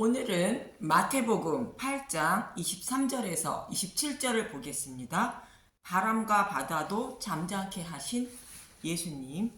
오늘은 마태복음 8장 23절에서 27절을 보겠습니다. 바람과 바다도 잠잠케 하신 예수님.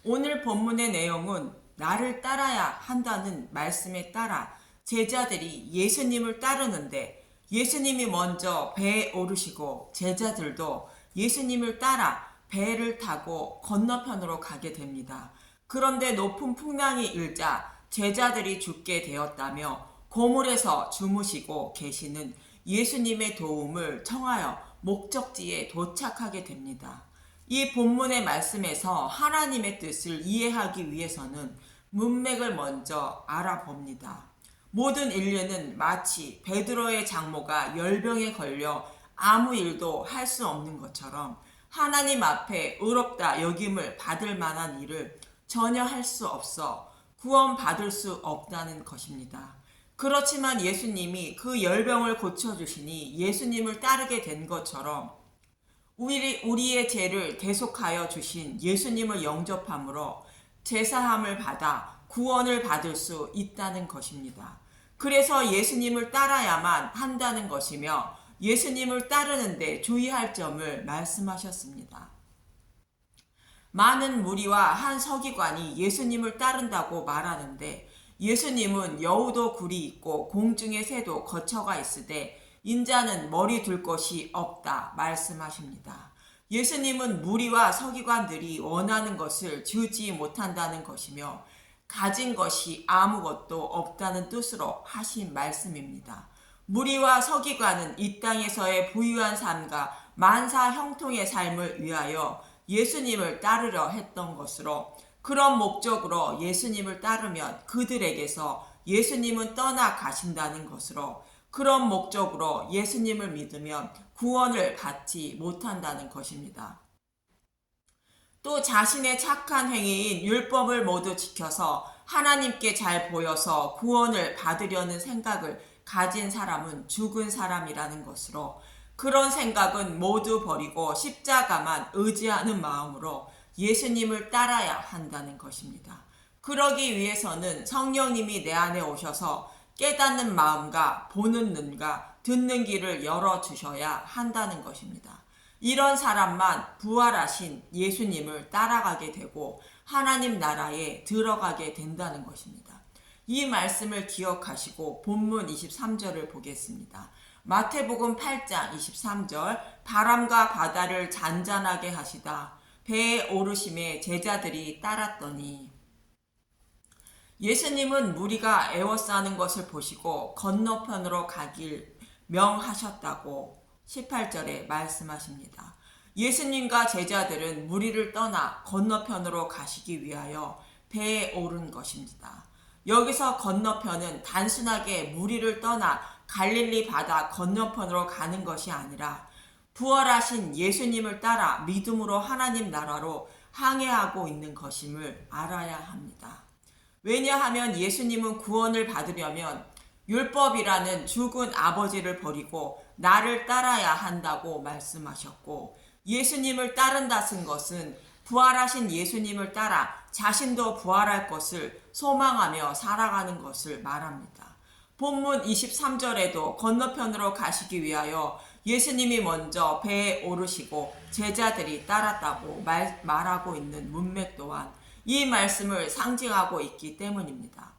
오늘 본문의 내용은 나를 따라야 한다는 말씀에 따라 제자들이 예수님을 따르는데 예수님이 먼저 배에 오르시고 제자들도 예수님을 따라 배를 타고 건너편으로 가게 됩니다. 그런데 높은 풍랑이 일자 제자들이 죽게 되었다며 고물에서 주무시고 계시는 예수님의 도움을 청하여 목적지에 도착하게 됩니다. 이 본문의 말씀에서 하나님의 뜻을 이해하기 위해서는 문맥을 먼저 알아봅니다. 모든 인류는 마치 베드로의 장모가 열병에 걸려 아무 일도 할 수 없는 것처럼 하나님 앞에 의롭다 여김을 받을 만한 일을 전혀 할 수 없어 구원받을 수 없다는 것입니다. 그렇지만 예수님이 그 열병을 고쳐주시니 예수님을 따르게 된 것처럼 우리의 죄를 대속하여 주신 예수님을 영접함으로 제사함을 받아 구원을 받을 수 있다는 것입니다. 그래서 예수님을 따라야만 한다는 것이며 예수님을 따르는데 주의할 점을 말씀하셨습니다. 많은 무리와 한 서기관이 예수님을 따른다고 말하는데 예수님은 여우도 굴이 있고 공중의 새도 거처가 있으되 인자는 머리 둘 곳이 없다 말씀하십니다. 예수님은 무리와 서기관들이 원하는 것을 주지 못한다는 것이며 가진 것이 아무것도 없다는 뜻으로 하신 말씀입니다. 무리와 서기관은 이 땅에서의 부유한 삶과 만사 형통의 삶을 위하여 예수님을 따르려 했던 것으로 그런 목적으로 예수님을 따르면 그들에게서 예수님은 떠나 가신다는 것으로 그런 목적으로 예수님을 믿으면 구원을 받지 못한다는 것입니다. 또 자신의 착한 행위인 율법을 모두 지켜서 하나님께 잘 보여서 구원을 받으려는 생각을 가진 사람은 죽은 사람이라는 것으로 그런 생각은 모두 버리고 십자가만 의지하는 마음으로 예수님을 따라야 한다는 것입니다. 그러기 위해서는 성령님이 내 안에 오셔서 깨닫는 마음과 보는 눈과 듣는 귀를 열어주셔야 한다는 것입니다. 이런 사람만 부활하신 예수님을 따라가게 되고 하나님 나라에 들어가게 된다는 것입니다. 이 말씀을 기억하시고 본문 23절을 보겠습니다. 마태복음 8장 23절 바람과 바다를 잔잔하게 하시다 배에 오르심에 제자들이 따랐더니 예수님은 무리가 애워싸는 것을 보시고 건너편으로 가길 명하셨다고 18절에 말씀하십니다. 예수님과 제자들은 무리를 떠나 건너편으로 가시기 위하여 배에 오른 것입니다. 여기서 건너편은 단순하게 무리를 떠나 갈릴리 바다 건너편으로 가는 것이 아니라 부활하신 예수님을 따라 믿음으로 하나님 나라로 항해하고 있는 것임을 알아야 합니다. 왜냐하면 예수님은 구원을 받으려면 율법이라는 죽은 아버지를 버리고 나를 따라야 한다고 말씀하셨고 예수님을 따른다는 것은 부활하신 예수님을 따라 자신도 부활할 것을 소망하며 살아가는 것을 말합니다. 본문 23절에도 건너편으로 가시기 위하여 예수님이 먼저 배에 오르시고 제자들이 따랐다고 말하고 있는 문맥 또한 이 말씀을 상징하고 있기 때문입니다.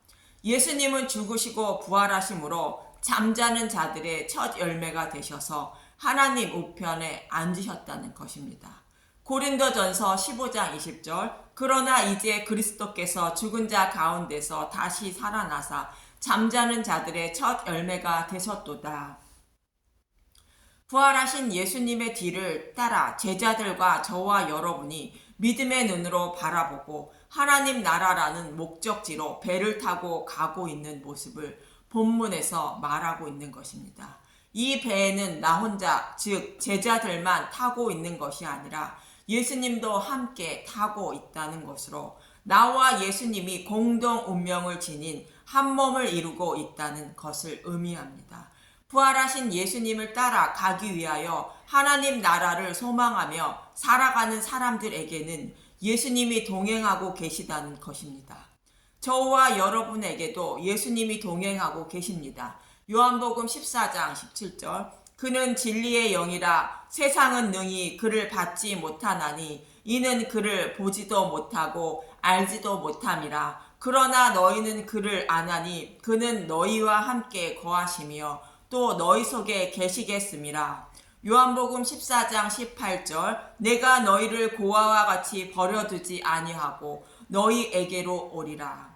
예수님은 죽으시고 부활하심으로 잠자는 자들의 첫 열매가 되셔서 하나님 우편에 앉으셨다는 것입니다. 고린도전서 15장 20절 그러나 이제 그리스도께서 죽은 자 가운데서 다시 살아나사 잠자는 자들의 첫 열매가 되셨도다. 부활하신 예수님의 뒤를 따라 제자들과 저와 여러분이 믿음의 눈으로 바라보고 하나님 나라라는 목적지로 배를 타고 가고 있는 모습을 본문에서 말하고 있는 것입니다. 이 배에는 나 혼자, 즉 제자들만 타고 있는 것이 아니라 예수님도 함께 타고 있다는 것으로 나와 예수님이 공동 운명을 지닌 한 몸을 이루고 있다는 것을 의미합니다. 부활하신 예수님을 따라 가기 위하여 하나님 나라를 소망하며 살아가는 사람들에게는 예수님이 동행하고 계시다는 것입니다. 저와 여러분에게도 예수님이 동행하고 계십니다. 요한복음 14장 17절 그는 진리의 영이라 세상은 능히 그를 받지 못하나니 이는 그를 보지도 못하고 알지도 못함이라. 그러나 너희는 그를 아나니 그는 너희와 함께 거하시며 또 너희 속에 계시겠음이라. 요한복음 14장 18절 내가 너희를 고아와 같이 버려두지 아니하고 너희에게로 오리라.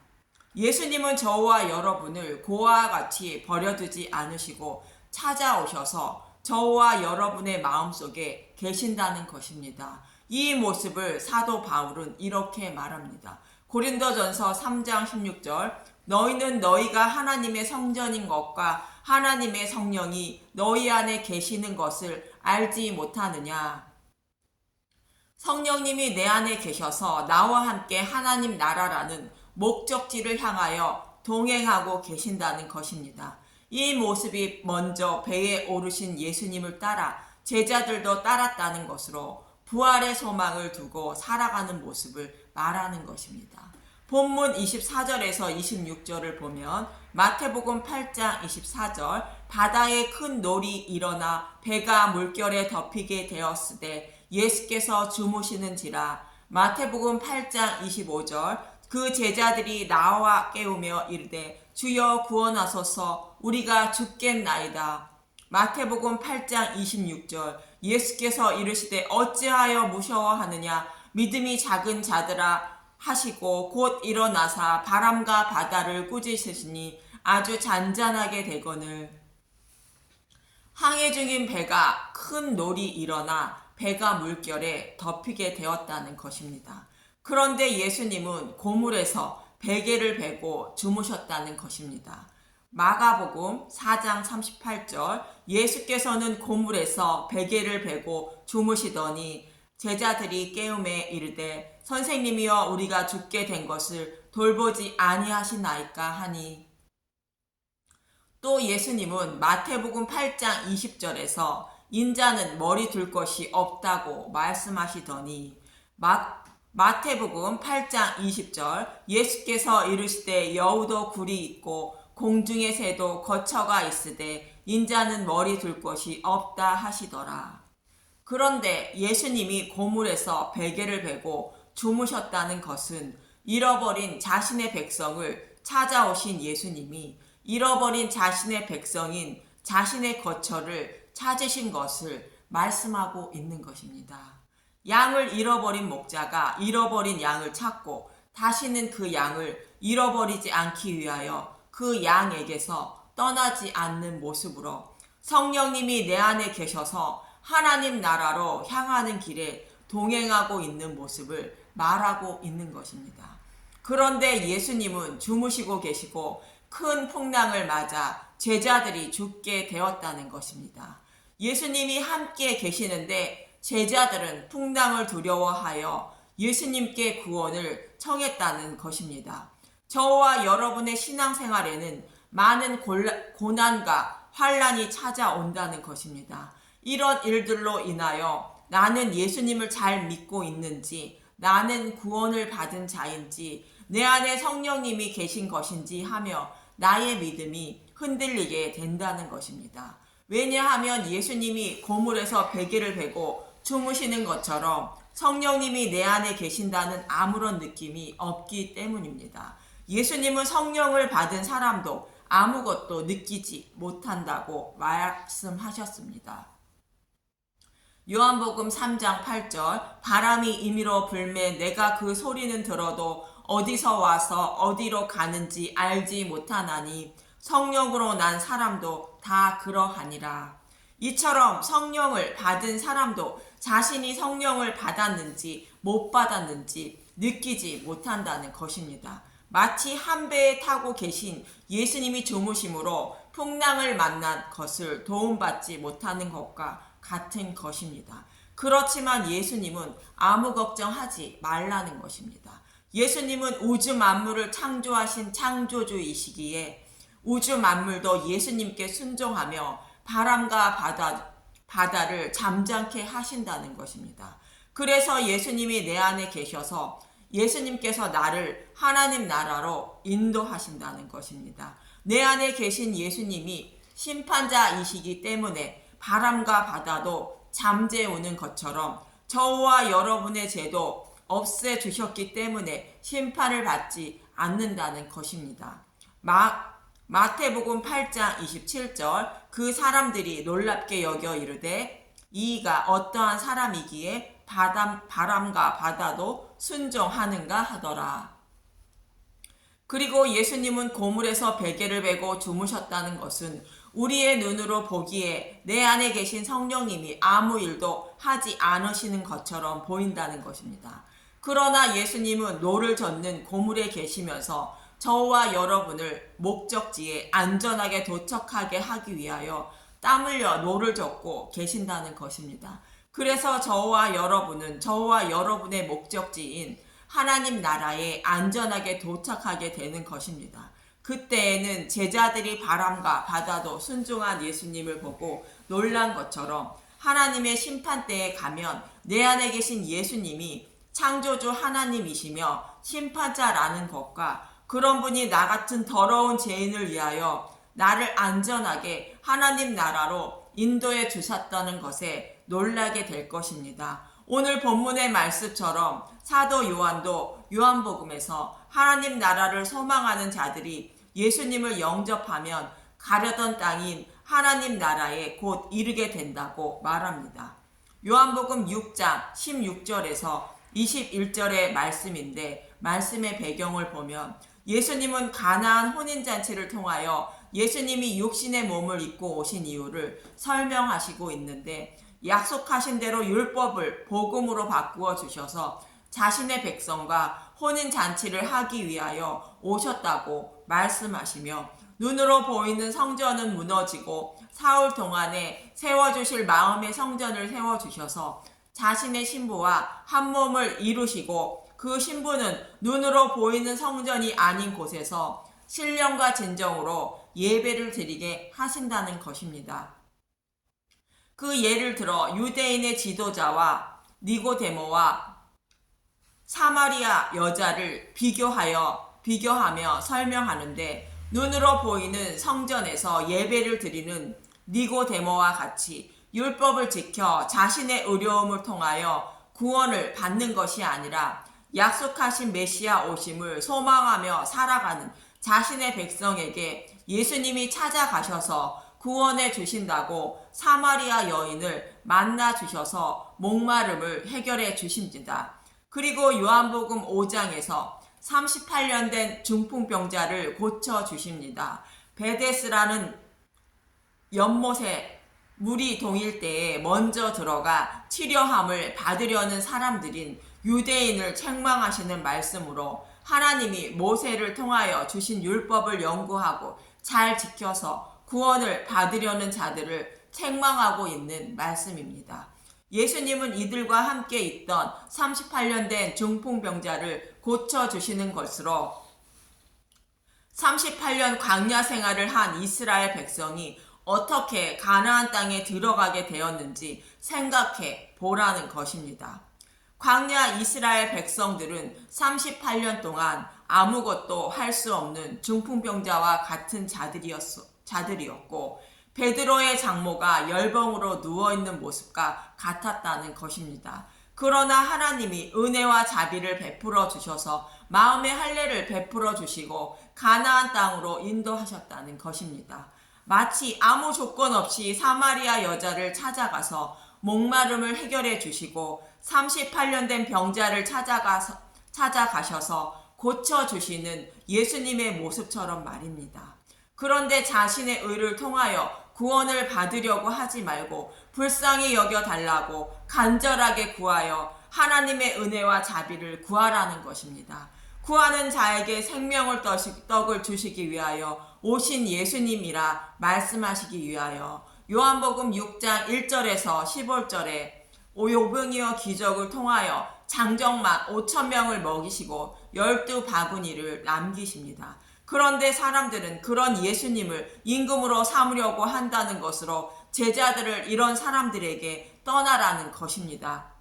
예수님은 저와 여러분을 고아와 같이 버려두지 않으시고 찾아오셔서 저와 여러분의 마음속에 계신다는 것입니다. 이 모습을 사도 바울은 이렇게 말합니다. 고린도전서 3장 16절 너희는 너희가 하나님의 성전인 것과 하나님의 성령이 너희 안에 계시는 것을 알지 못하느냐. 성령님이 내 안에 계셔서 나와 함께 하나님 나라라는 목적지를 향하여 동행하고 계신다는 것입니다. 이 모습이 먼저 배에 오르신 예수님을 따라 제자들도 따랐다는 것으로 부활의 소망을 두고 살아가는 모습을 말하는 것입니다. 본문 24절에서 26절을 보면 마태복음 8장 24절 바다에 큰 놀이 일어나 배가 물결에 덮이게 되었으되 예수께서 주무시는지라. 마태복음 8장 25절 그 제자들이 나와 깨우며 이르되 주여 구원하소서 우리가 죽겠나이다. 마태복음 8장 26절 예수께서 이르시되 어찌하여 무서워하느냐 믿음이 작은 자들아 하시고 곧 일어나사 바람과 바다를 꾸짖으시니 아주 잔잔하게 되거늘. 항해 중인 배가 큰 놀이 일어나 배가 물결에 덮이게 되었다는 것입니다. 그런데 예수님은 고물에서 베개를 베고 주무셨다는 것입니다. 마가복음 4장 38절 예수께서는 고물에서 베개를 베고 주무시더니 제자들이 깨우매 이르되 선생님이여 우리가 죽게 된 것을 돌보지 아니하시나이까 하니. 또 예수님은 마태복음 8장 20절에서 인자는 머리 둘 것이 없다고 말씀하시더니 마태복음 8장 20절 예수께서 이르시되 여우도 굴이 있고 공중의 새도 거처가 있으되 인자는 머리 둘 것이 없다 하시더라. 그런데 예수님이 고물에서 베개를 베고 주무셨다는 것은 잃어버린 자신의 백성을 찾아오신 예수님이 잃어버린 자신의 백성인 자신의 거처를 찾으신 것을 말씀하고 있는 것입니다. 양을 잃어버린 목자가 잃어버린 양을 찾고 다시는 그 양을 잃어버리지 않기 위하여 그 양에게서 떠나지 않는 모습으로 성령님이 내 안에 계셔서 하나님 나라로 향하는 길에 동행하고 있는 모습을 말하고 있는 것입니다. 그런데 예수님은 주무시고 계시고 큰 풍랑을 맞아 제자들이 죽게 되었다는 것입니다. 예수님이 함께 계시는데 제자들은 풍랑을 두려워하여 예수님께 구원을 청했다는 것입니다. 저와 여러분의 신앙생활에는 많은 고난과 환난이 찾아온다는 것입니다. 이런 일들로 인하여 나는 예수님을 잘 믿고 있는지, 나는 구원을 받은 자인지, 내 안에 성령님이 계신 것인지 하며 나의 믿음이 흔들리게 된다는 것입니다. 왜냐하면 예수님이 고물에서 베개를 베고 주무시는 것처럼 성령님이 내 안에 계신다는 아무런 느낌이 없기 때문입니다. 예수님은 성령을 받은 사람도 아무것도 느끼지 못한다고 말씀하셨습니다. 요한복음 3장 8절 바람이 임의로 불매 내가 그 소리는 들어도 어디서 와서 어디로 가는지 알지 못하나니 성령으로 난 사람도 다 그러하니라. 이처럼 성령을 받은 사람도 자신이 성령을 받았는지 못 받았는지 느끼지 못한다는 것입니다. 마치 한 배에 타고 계신 예수님이 주무심으로 풍랑을 만난 것을 도움받지 못하는 것과 같은 것입니다. 그렇지만 예수님은 아무 걱정하지 말라는 것입니다. 예수님은 우주 만물을 창조하신 창조주이시기에 우주 만물도 예수님께 순종하며 바람과 바다를 잠잠케 하신다는 것입니다. 그래서 예수님이 내 안에 계셔서 예수님께서 나를 하나님 나라로 인도하신다는 것입니다. 내 안에 계신 예수님이 심판자이시기 때문에 바람과 바다도 잠재우는 것처럼 저와 여러분의 죄도 없애주셨기 때문에 심판을 받지 않는다는 것입니다. 마태복음 8장 27절 그 사람들이 놀랍게 여겨 이르되 이가 어떠한 사람이기에 바람과 바다도 순종하는가 하더라. 그리고 예수님은 고물에서 베개를 베고 주무셨다는 것은 우리의 눈으로 보기에 내 안에 계신 성령님이 아무 일도 하지 않으시는 것처럼 보인다는 것입니다. 그러나 예수님은 노를 젓는 고물에 계시면서 저와 여러분을 목적지에 안전하게 도착하게 하기 위하여 땀 흘려 노를 젓고 계신다는 것입니다. 그래서 저와 여러분의 목적지인 하나님 나라에 안전하게 도착하게 되는 것입니다. 그때에는 제자들이 바람과 바다도 순종한 예수님을 보고 놀란 것처럼 하나님의 심판대에 가면 내 안에 계신 예수님이 창조주 하나님이시며 심판자라는 것과 그런 분이 나 같은 더러운 죄인을 위하여 나를 안전하게 하나님 나라로 인도해 주셨다는 것에 놀라게 될 것입니다. 오늘 본문의 말씀처럼 사도 요한도 요한복음에서 하나님 나라를 소망하는 자들이 예수님을 영접하면 가려던 땅인 하나님 나라에 곧 이르게 된다고 말합니다. 요한복음 6장 16절에서 21절의 말씀인데 말씀의 배경을 보면 예수님은 가나안 혼인잔치를 통하여 예수님이 육신의 몸을 입고 오신 이유를 설명하시고 있는데 약속하신 대로 율법을 복음으로 바꾸어 주셔서 자신의 백성과 혼인잔치를 하기 위하여 오셨다고 말씀하시며 눈으로 보이는 성전은 무너지고 사흘 동안에 세워주실 마음의 성전을 세워주셔서 자신의 신부와 한 몸을 이루시고 그 신부는 눈으로 보이는 성전이 아닌 곳에서 신령과 진정으로 예배를 드리게 하신다는 것입니다. 그 예를 들어 유대인의 지도자와 니고데모와 사마리아 여자를 비교하며 설명하는데 눈으로 보이는 성전에서 예배를 드리는 니고데모와 같이 율법을 지켜 자신의 의로움을 통하여 구원을 받는 것이 아니라 약속하신 메시아 오심을 소망하며 살아가는 자신의 백성에게 예수님이 찾아가셔서 구원해 주신다고 사마리아 여인을 만나 주셔서 목마름을 해결해 주십니다. 그리고 요한복음 5장에서 38년 된 중풍병자를 고쳐 주십니다. 베데스라는 연못에 물이 동일 때에 먼저 들어가 치료함을 받으려는 사람들인 유대인을 책망하시는 말씀으로 하나님이 모세를 통하여 주신 율법을 연구하고 잘 지켜서 구원을 받으려는 자들을 책망하고 있는 말씀입니다. 예수님은 이들과 함께 있던 38년 된 중풍병자를 고쳐주시는 것으로 38년 광야 생활을 한 이스라엘 백성이 어떻게 가나안 땅에 들어가게 되었는지 생각해 보라는 것입니다. 광야 이스라엘 백성들은 38년 동안 아무것도 할 수 없는 중풍병자와 같은 자들이었고 베드로의 장모가 열병으로 누워있는 모습과 같았다는 것입니다. 그러나 하나님이 은혜와 자비를 베풀어 주셔서 마음의 할례를 베풀어 주시고 가나안 땅으로 인도하셨다는 것입니다. 마치 아무 조건 없이 사마리아 여자를 찾아가서 목마름을 해결해 주시고 38년 된 병자를 찾아가셔서 고쳐주시는 예수님의 모습처럼 말입니다. 그런데 자신의 의를 통하여 구원을 받으려고 하지 말고 불쌍히 여겨달라고 간절하게 구하여 하나님의 은혜와 자비를 구하라는 것입니다. 구하는 자에게 생명을 떡을 주시기 위하여 오신 예수님이라 말씀하시기 위하여 요한복음 6장 1절에서 15절에 오병이어 기적을 통하여 장정만 5,000명을 먹이시고 12바구니를 남기십니다. 그런데 사람들은 그런 예수님을 임금으로 삼으려고 한다는 것으로 제자들을 이런 사람들에게 떠나라는 것입니다.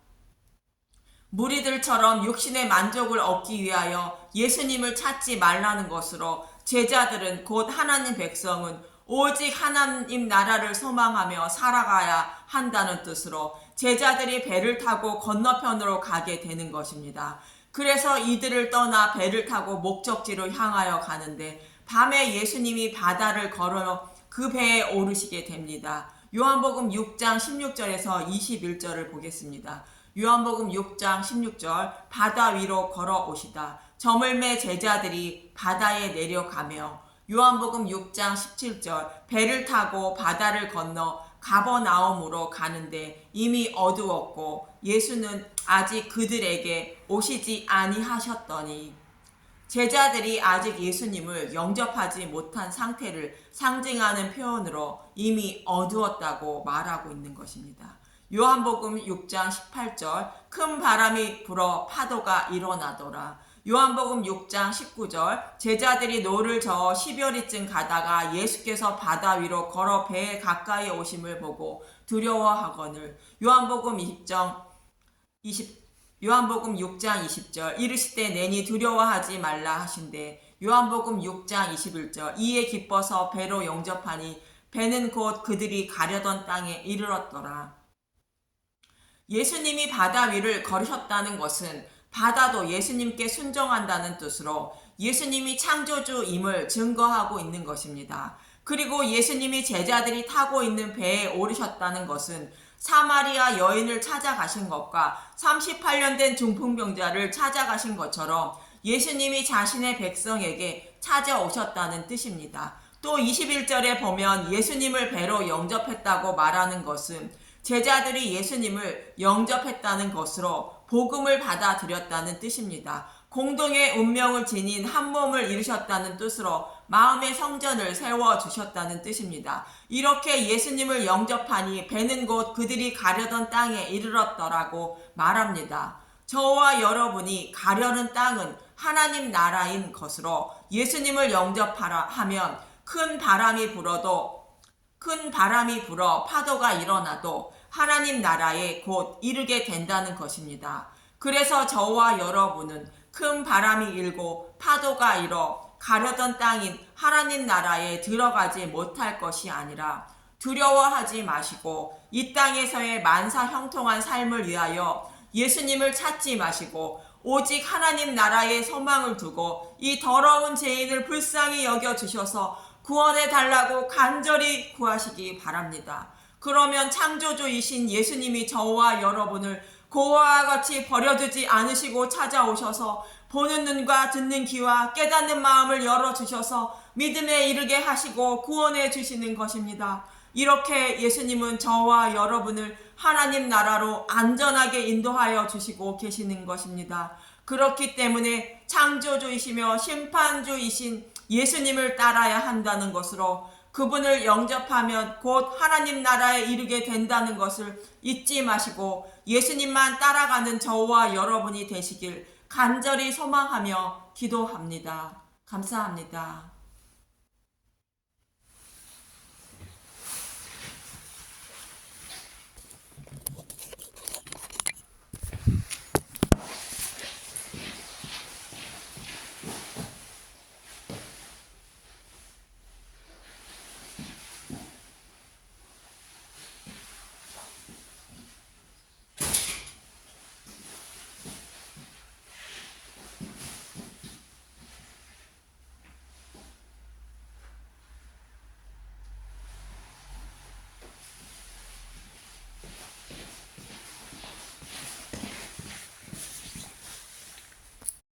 무리들처럼 육신의 만족을 얻기 위하여 예수님을 찾지 말라는 것으로 제자들은 곧 하나님 백성은 오직 하나님 나라를 소망하며 살아가야 한다는 뜻으로 제자들이 배를 타고 건너편으로 가게 되는 것입니다. 그래서 이들을 떠나 배를 타고 목적지로 향하여 가는데 밤에 예수님이 바다를 걸어 그 배에 오르시게 됩니다. 요한복음 6장 16절에서 21절을 보겠습니다. 요한복음 6장 16절 바다 위로 걸어오시다. 저물매 제자들이 바다에 내려가며 요한복음 6장 17절 배를 타고 바다를 건너 가버나움으로 가는데 이미 어두웠고 예수는 아직 그들에게 오시지 아니하셨더니 제자들이 아직 예수님을 영접하지 못한 상태를 상징하는 표현으로 이미 어두웠다고 말하고 있는 것입니다. 요한복음 6장 18절 큰 바람이 불어 파도가 일어나더라. 요한복음 6장 19절 제자들이 노를 저어 10여리쯤 가다가 예수께서 바다 위로 걸어 배에 가까이 오심을 보고 두려워하거늘. 요한복음 6장 20절 이르시되 내니 두려워하지 말라 하신대. 요한복음 6장 21절 이에 기뻐서 배로 영접하니 배는 곧 그들이 가려던 땅에 이르렀더라. 예수님이 바다 위를 걸으셨다는 것은 바다도 예수님께 순종한다는 뜻으로 예수님이 창조주임을 증거하고 있는 것입니다. 그리고 예수님이 제자들이 타고 있는 배에 오르셨다는 것은 사마리아 여인을 찾아가신 것과 38년 된 중풍병자를 찾아가신 것처럼 예수님이 자신의 백성에게 찾아오셨다는 뜻입니다. 또 21절에 보면 예수님을 배로 영접했다고 말하는 것은 제자들이 예수님을 영접했다는 것으로 복음을 받아들였다는 뜻입니다. 공동의 운명을 지닌 한 몸을 이루셨다는 뜻으로 마음의 성전을 세워주셨다는 뜻입니다. 이렇게 예수님을 영접하니 배는 곧 그들이 가려던 땅에 이르렀더라고 말합니다. 저와 여러분이 가려는 땅은 하나님 나라인 것으로 예수님을 영접하라 하면 큰 바람이 불어 파도가 일어나도 하나님 나라에 곧 이르게 된다는 것입니다. 그래서 저와 여러분은 큰 바람이 일고 파도가 일어 가려던 땅인 하나님 나라에 들어가지 못할 것이 아니라 두려워하지 마시고 이 땅에서의 만사 형통한 삶을 위하여 예수님을 찾지 마시고 오직 하나님 나라에 소망을 두고 이 더러운 죄인을 불쌍히 여겨주셔서 구원해 달라고 간절히 구하시기 바랍니다. 그러면 창조주이신 예수님이 저와 여러분을 고아와 같이 버려두지 않으시고 찾아오셔서 보는 눈과 듣는 귀와 깨닫는 마음을 열어주셔서 믿음에 이르게 하시고 구원해 주시는 것입니다. 이렇게 예수님은 저와 여러분을 하나님 나라로 안전하게 인도하여 주시고 계시는 것입니다. 그렇기 때문에 창조주이시며 심판주이신 예수님을 따라야 한다는 것으로 그분을 영접하면 곧 하나님 나라에 이르게 된다는 것을 잊지 마시고 예수님만 따라가는 저와 여러분이 되시길 간절히 소망하며 기도합니다. 감사합니다.